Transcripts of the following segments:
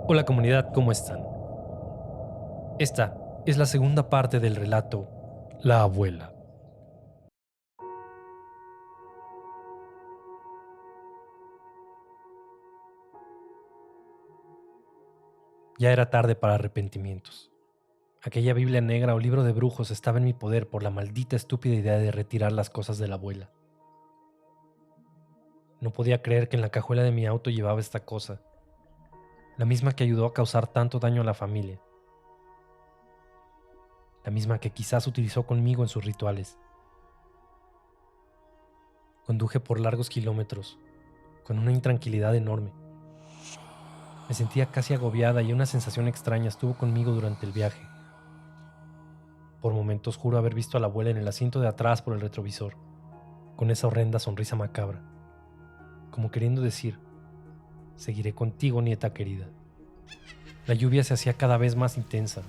Hola comunidad, ¿cómo están? Esta es la segunda parte del relato La abuela. Ya era tarde para arrepentimientos. Aquella Biblia negra o libro de brujos estaba en mi poder por la maldita estúpida idea de retirar las cosas de la abuela. No podía creer que en la cajuela de mi auto llevaba esta cosa, la misma que ayudó a causar tanto daño a la familia, la misma que quizás utilizó conmigo en sus rituales. Conduje por largos kilómetros, con una intranquilidad enorme. Me sentía casi agobiada y una sensación extraña estuvo conmigo durante el viaje. Por momentos juro haber visto a la abuela en el asiento de atrás por el retrovisor, con esa horrenda sonrisa macabra, como queriendo decir, seguiré contigo, nieta querida. La lluvia se hacía cada vez más intensa,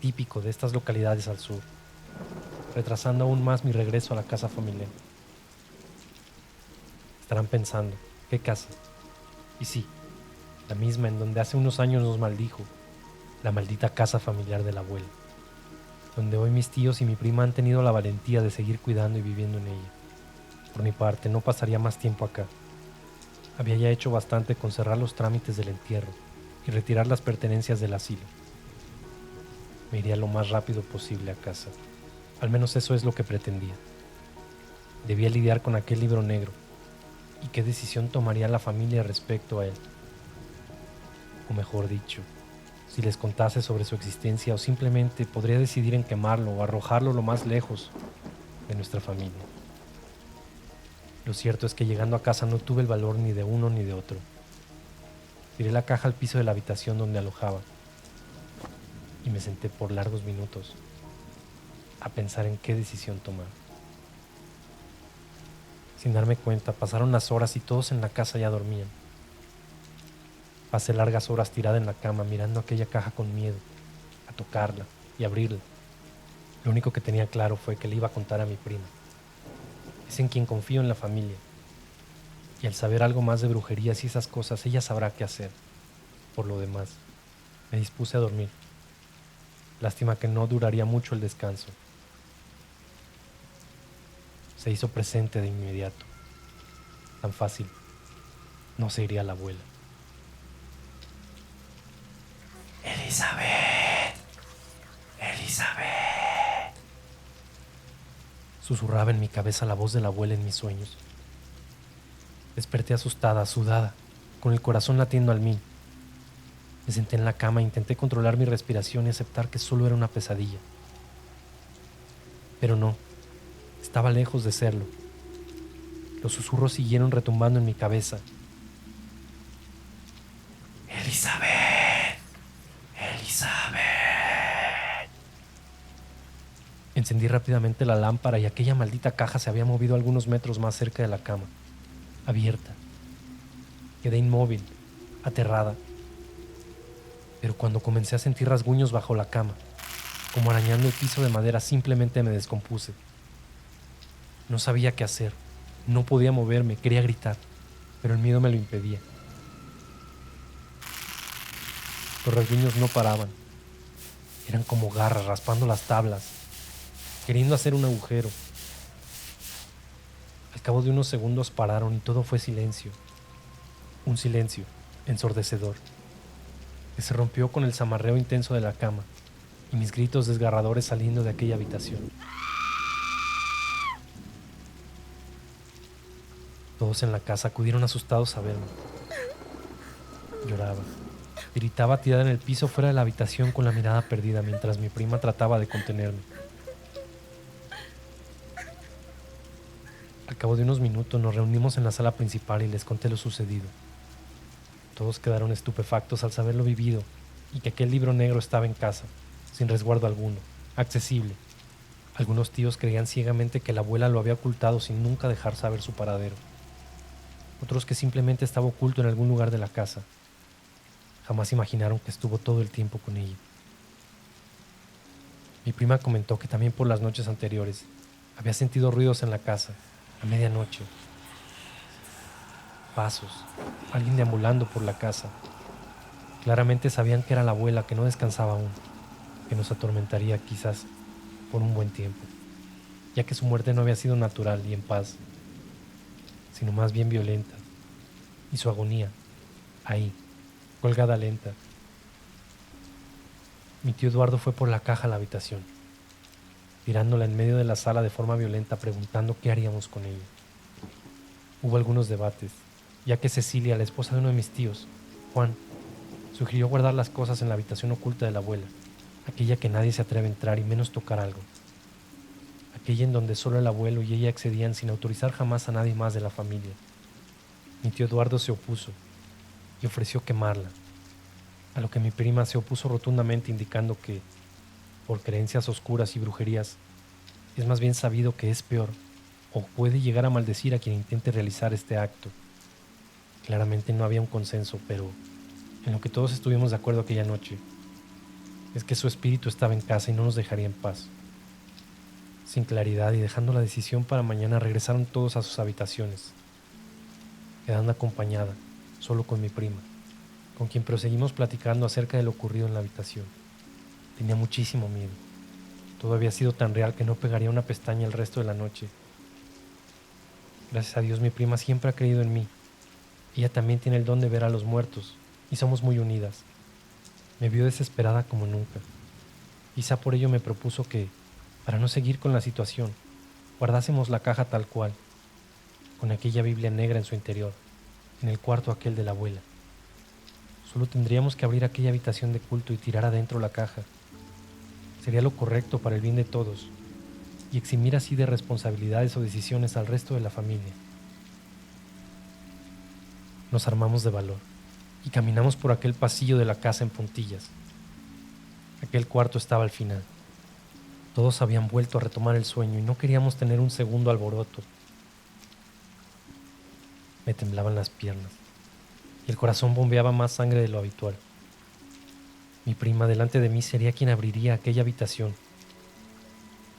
típico de estas localidades al sur, retrasando aún más mi regreso a la casa familiar. Estarán pensando, ¿qué casa? Y sí, la misma en donde hace unos años nos maldijo, la maldita casa familiar de la abuela, donde hoy mis tíos y mi prima han tenido la valentía de seguir cuidando y viviendo en ella. Por mi parte, no pasaría más tiempo acá. Había ya hecho bastante con cerrar los trámites del entierro y retirar las pertenencias del asilo. Me iría lo más rápido posible a casa. Al menos eso es lo que pretendía. Debía lidiar con aquel libro negro. ¿Y qué decisión tomaría la familia respecto a él? O mejor dicho, si les contase sobre su existencia o simplemente podría decidir en quemarlo o arrojarlo lo más lejos de nuestra familia. Lo cierto es que llegando a casa no tuve el valor ni de uno ni de otro. Tiré la caja al piso de la habitación donde alojaba y me senté por largos minutos a pensar en qué decisión tomar. Sin darme cuenta, pasaron las horas y todos en la casa ya dormían. Pasé largas horas tirada en la cama mirando aquella caja con miedo, a tocarla y abrirla. Lo único que tenía claro fue que le iba a contar a mi prima. Es en quien confío en la familia. Y al saber algo más de brujerías y esas cosas, ella sabrá qué hacer. Por lo demás, me dispuse a dormir. Lástima que no duraría mucho el descanso. Se hizo presente de inmediato. Tan fácil, no se iría la abuela. Elizabeth, Elizabeth. Susurraba en mi cabeza la voz de la abuela en mis sueños. Desperté asustada, sudada, con el corazón latiendo al mil. Me senté en la cama e intenté controlar mi respiración y aceptar que solo era una pesadilla. Pero no, estaba lejos de serlo. Los susurros siguieron retumbando en mi cabeza. Elizabeth, Elizabeth. Encendí rápidamente la lámpara y aquella maldita caja se había movido algunos metros más cerca de la cama, abierta. Quedé inmóvil, aterrada. Pero cuando comencé a sentir rasguños bajo la cama, como arañando el piso de madera, simplemente me descompuse. No sabía qué hacer, no podía moverme, quería gritar, pero el miedo me lo impedía. Los rasguños no paraban, eran como garras raspando las tablas, queriendo hacer un agujero. Al cabo de unos segundos pararon y todo fue silencio, un silencio ensordecedor, que se rompió con el zamarreo intenso de la cama y mis gritos desgarradores saliendo de aquella habitación. Todos en la casa acudieron asustados a verme. Lloraba, gritaba tirada en el piso fuera de la habitación con la mirada perdida mientras mi prima trataba de contenerme. Al cabo de unos minutos nos reunimos en la sala principal y les conté lo sucedido. Todos quedaron estupefactos al saber lo vivido y que aquel libro negro estaba en casa, sin resguardo alguno, accesible. Algunos tíos creían ciegamente que la abuela lo había ocultado sin nunca dejar saber su paradero. Otros que simplemente estaba oculto en algún lugar de la casa. Jamás imaginaron que estuvo todo el tiempo con ella. Mi prima comentó que también por las noches anteriores había sentido ruidos en la casa, a medianoche. Pasos, alguien deambulando por la casa. claramente sabían que era la abuela que no descansaba aún, que nos atormentaría quizás por un buen tiempo, ya que su muerte no había sido natural y en paz, sino más bien violenta, y su agonía, ahí, colgada lenta. Mi tío Eduardo fue por la caja a la habitación, tirándola en medio de la sala de forma violenta, preguntando qué haríamos con ella. Hubo algunos debates, ya que Cecilia, la esposa de uno de mis tíos, Juan, sugirió guardar las cosas en la habitación oculta de la abuela, aquella que nadie se atreve a entrar y menos tocar algo, aquella en donde solo el abuelo y ella accedían sin autorizar jamás a nadie más de la familia. Mi tío Eduardo se opuso y ofreció quemarla, a lo que mi prima se opuso rotundamente, indicando que, por creencias oscuras y brujerías, es más bien sabido que es peor o puede llegar a maldecir a quien intente realizar este acto. Claramente no había un consenso, pero en lo que todos estuvimos de acuerdo aquella noche es que su espíritu estaba en casa y no nos dejaría en paz. Sin claridad y dejando la decisión para mañana, regresaron todos a sus habitaciones, quedando acompañada, solo con mi prima, con quien proseguimos platicando acerca de lo ocurrido en la habitación. Tenía muchísimo miedo. Todo había sido tan real que no pegaría una pestaña el resto de la noche. Gracias a Dios mi prima siempre ha creído en mí. Ella también tiene el don de ver a los muertos y somos muy unidas. Me vio desesperada como nunca. Quizá por ello me propuso que, para no seguir con la situación, guardásemos la caja tal cual, con aquella Biblia negra en su interior, en el cuarto aquel de la abuela. Solo tendríamos que abrir aquella habitación de culto y tirar adentro la caja. Sería lo correcto para el bien de todos y eximir así de responsabilidades o decisiones al resto de la familia. Nos armamos de valor y caminamos por aquel pasillo de la casa en puntillas. Aquel cuarto estaba al final. Todos habían vuelto a retomar el sueño y no queríamos tener un segundo alboroto. Me temblaban las piernas y el corazón bombeaba más sangre de lo habitual. Mi prima delante de mí sería quien abriría aquella habitación,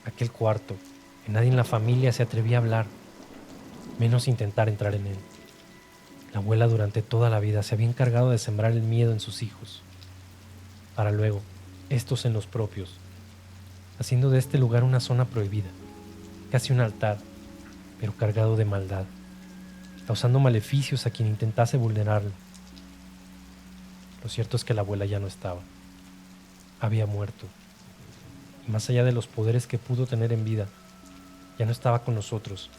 aquel cuarto, que nadie en la familia se atrevía a hablar, menos intentar entrar en él. La abuela durante toda la vida se había encargado de sembrar el miedo en sus hijos, para luego, estos en los propios, haciendo de este lugar una zona prohibida, casi un altar, pero cargado de maldad, causando maleficios a quien intentase vulnerarlo. Lo cierto es que la abuela ya no estaba, había muerto, y más allá de los poderes que pudo tener en vida, ya no estaba con nosotros,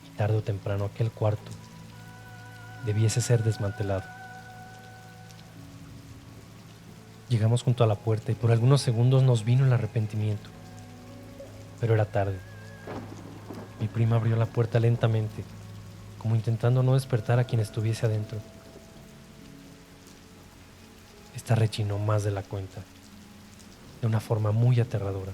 y tarde o temprano aquel cuarto debiese ser desmantelado. Llegamos junto a la puerta y por algunos segundos nos vino el arrepentimiento, pero era tarde. Mi prima abrió la puerta lentamente, como intentando no despertar a quien estuviese adentro. Esta rechinó más de la cuenta, de una forma muy aterradora.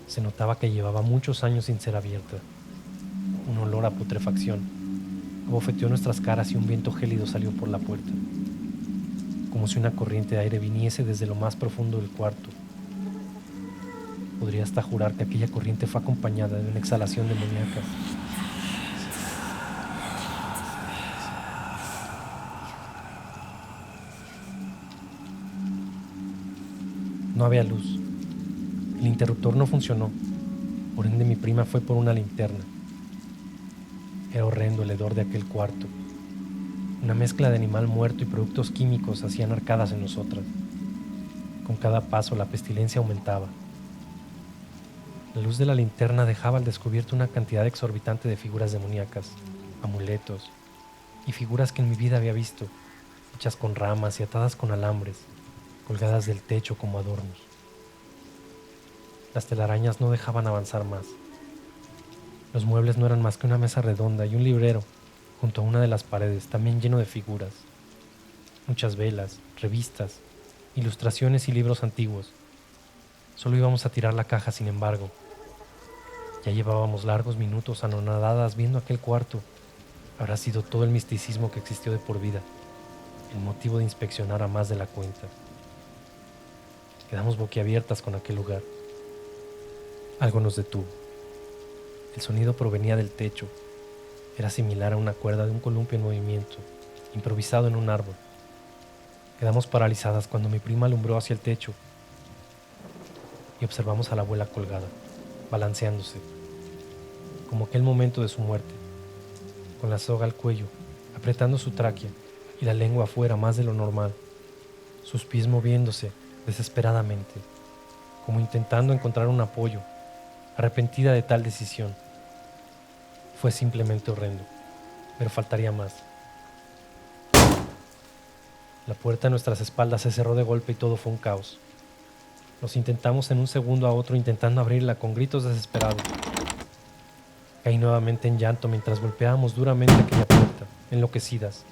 Se notaba que llevaba muchos años sin ser abierta. Un olor a putrefacción abofeteó nuestras caras y un viento gélido salió por la puerta, como si una corriente de aire viniese desde lo más profundo del cuarto. Podría hasta jurar que aquella corriente fue acompañada de una exhalación demoníaca. No había luz. El interruptor no funcionó, por ende mi prima fue por una linterna. Era horrendo el hedor de aquel cuarto. Una mezcla de animal muerto y productos químicos hacían arcadas en nosotras. Con cada paso la pestilencia aumentaba. La luz de la linterna dejaba al descubierto una cantidad exorbitante de figuras demoníacas, amuletos y figuras que en mi vida había visto, hechas con ramas y atadas con alambres, colgadas del techo como adornos. Las telarañas no dejaban avanzar más. Los muebles no eran más que una mesa redonda y un librero junto a una de las paredes, también lleno de figuras. Muchas velas, revistas, ilustraciones y libros antiguos. Solo íbamos a tirar la caja, sin embargo. Ya llevábamos largos minutos anonadadas viendo aquel cuarto. Habrá sido todo el misticismo que existió de por vida, con motivo de inspeccionar a más de la cuenta. Quedamos boquiabiertas con aquel lugar. Algo nos detuvo. El sonido provenía del techo. Era similar a una cuerda de un columpio en movimiento, improvisado en un árbol. Quedamos paralizadas cuando mi prima alumbró hacia el techo y observamos a la abuela colgada, balanceándose, como aquel momento de su muerte, con la soga al cuello, apretando su tráquea y la lengua afuera más de lo normal, sus pies moviéndose desesperadamente, como intentando encontrar un apoyo, arrepentida de tal decisión. Fue simplemente horrendo, pero faltaría más. La puerta a nuestras espaldas se cerró de golpe y todo fue un caos. Nos intentamos en un segundo a otro intentando abrirla con gritos desesperados. Caí nuevamente en llanto mientras golpeábamos duramente aquella puerta, enloquecidas.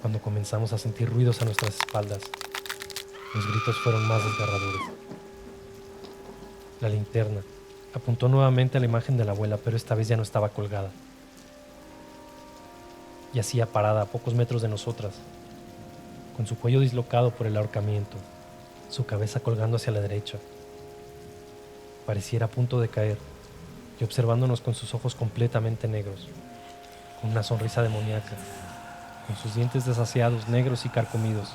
Cuando comenzamos a sentir ruidos a nuestras espaldas, los gritos fueron más desgarradores. La linterna apuntó nuevamente a la imagen de la abuela, pero esta vez ya no estaba colgada. Yacía parada a pocos metros de nosotras, con su cuello dislocado por el ahorcamiento, su cabeza colgando hacia la derecha. Pareciera a punto de caer, y observándonos con sus ojos completamente negros, con una sonrisa demoníaca, con sus dientes desasiados, negros y carcomidos.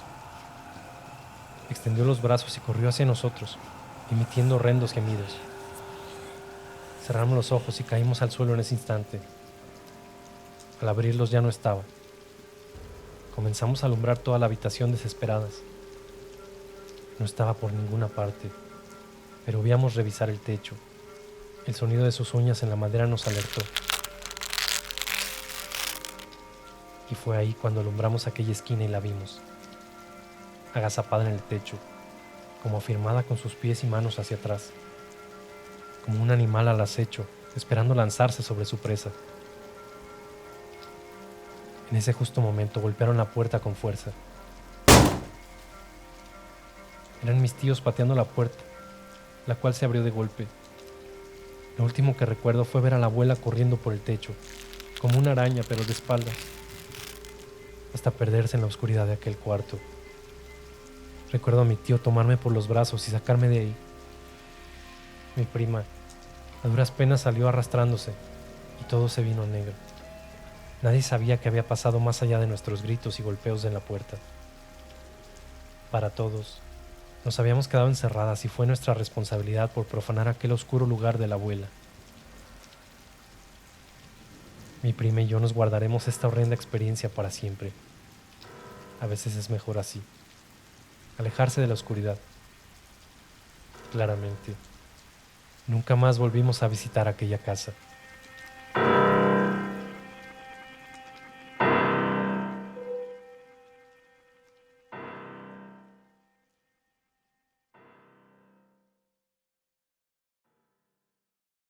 Extendió los brazos y corrió hacia nosotros, emitiendo horrendos gemidos. Cerramos los ojos y caímos al suelo en ese instante. Al abrirlos ya no estaba. Comenzamos a alumbrar toda la habitación desesperadas. No estaba por ninguna parte, pero oíamos revisar el techo. El sonido de sus uñas en la madera nos alertó. Y fue ahí cuando alumbramos aquella esquina y la vimos, agazapada en el techo, como afirmada con sus pies y manos hacia atrás, como un animal al acecho, esperando lanzarse sobre su presa. En ese justo momento golpearon la puerta con fuerza. Eran mis tíos pateando la puerta, la cual se abrió de golpe. Lo último que recuerdo fue ver a la abuela corriendo por el techo, como una araña pero de espaldas, hasta perderse en la oscuridad de aquel cuarto. Recuerdo a mi tío tomarme por los brazos y sacarme de ahí. Mi prima, a duras penas, salió arrastrándose y todo se vino negro. Nadie sabía qué había pasado más allá de nuestros gritos y golpeos en la puerta. Para todos, nos habíamos quedado encerradas y fue nuestra responsabilidad por profanar aquel oscuro lugar de la abuela. Mi prima y yo nos guardaremos esta horrenda experiencia para siempre. A veces es mejor así, alejarse de la oscuridad. Claramente, nunca más volvimos a visitar aquella casa.